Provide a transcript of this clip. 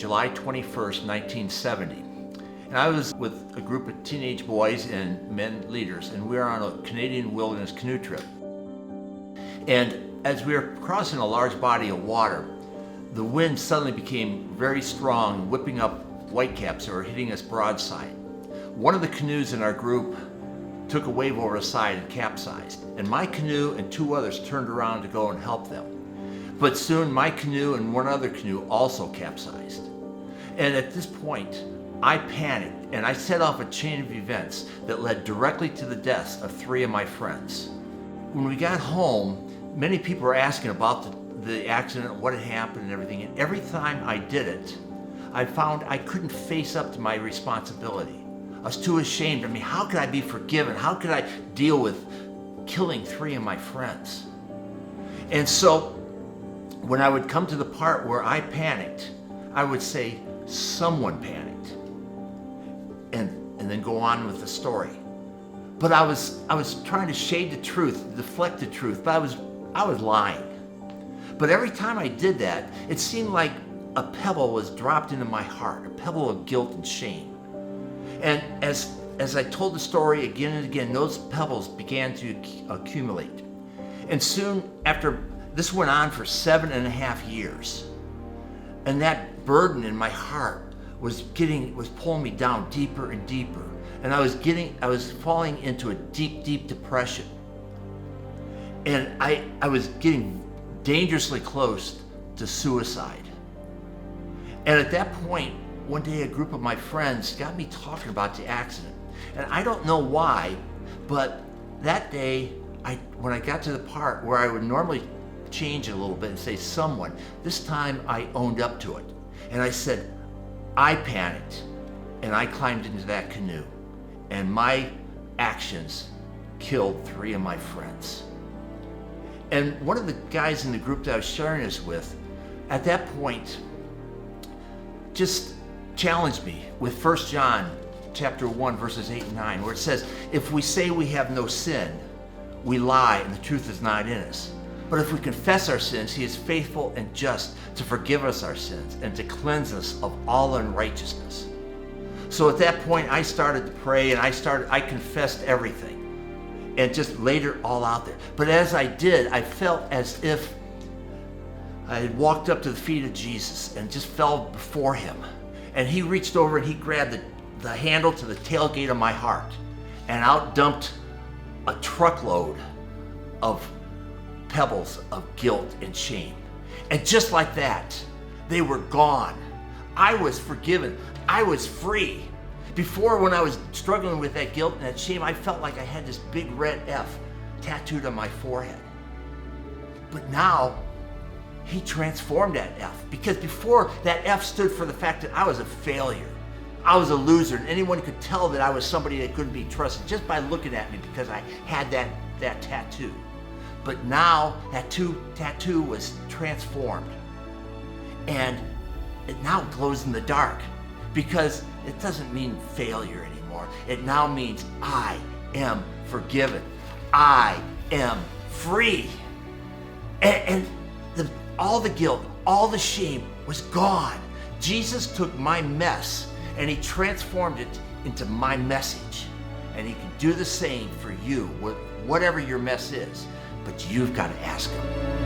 July 21st, 1970. And I was with a group of teenage boys and men leaders, and we were on a Canadian wilderness canoe trip. And as we were crossing a large body of water, the wind suddenly became very strong, whipping up whitecaps that were hitting us broadside. One of the canoes in our group took a wave over the side and capsized, and my canoe and two others turned around to go and help them. But soon my canoe and one other canoe also capsized. And at this point, I panicked and I set off a chain of events that led directly to the deaths of three of my friends. When we got home, many people were asking about the accident, what had happened and everything. And every time I did it, I found I couldn't face up to my responsibility. I was too ashamed. I mean, how could I be forgiven? How could I deal with killing three of my friends? And so when I would come to the part where I panicked, I would say, someone panicked, and then go on with the story. But I was trying to shade the truth, deflect the truth, but I was lying. But every time I did that, it seemed like a pebble was dropped into my heart, a pebble of guilt and shame. And as I told the story again and again, those pebbles began to accumulate. And soon after, this went on for 7.5 years. And that burden in my heart was pulling me down deeper and deeper. And I was falling into a deep, deep depression. And I was getting dangerously close to suicide. And at that point, one day a group of my friends got me talking about the accident. And I don't know why, but that day, when I got to the part where I would normally change it a little bit and say someone, this time I owned up to it. And I said, I panicked and I climbed into that canoe, and my actions killed three of my friends. And one of the guys in the group that I was sharing this with, at that point, just challenged me with 1 John chapter 1, verses 8 and 9, where it says, if we say we have no sin, we lie and the truth is not in us. But if we confess our sins, he is faithful and just to forgive us our sins and to cleanse us of all unrighteousness. So at that point, I started to pray and I confessed everything and just laid it all out there. But as I did, I felt as if I had walked up to the feet of Jesus and just fell before him. And he reached over and he grabbed the handle to the tailgate of my heart, and out dumped a truckload of pebbles of guilt and shame. And just like that, they were gone. I was forgiven. I was free. Before, when I was struggling with that guilt and that shame, I felt like I had this big red F tattooed on my forehead. But now, he transformed that F, because before, that F stood for the fact that I was a failure. I was a loser, and anyone could tell that I was somebody that couldn't be trusted just by looking at me because I had that tattoo. But now that tattoo was transformed, and it now glows in the dark, because it doesn't mean failure anymore. It now means I am forgiven. I am free. And all the guilt, all the shame was gone. Jesus took my mess and he transformed it into my message. And he can do the same for you, whatever your mess is. But you've got to ask him.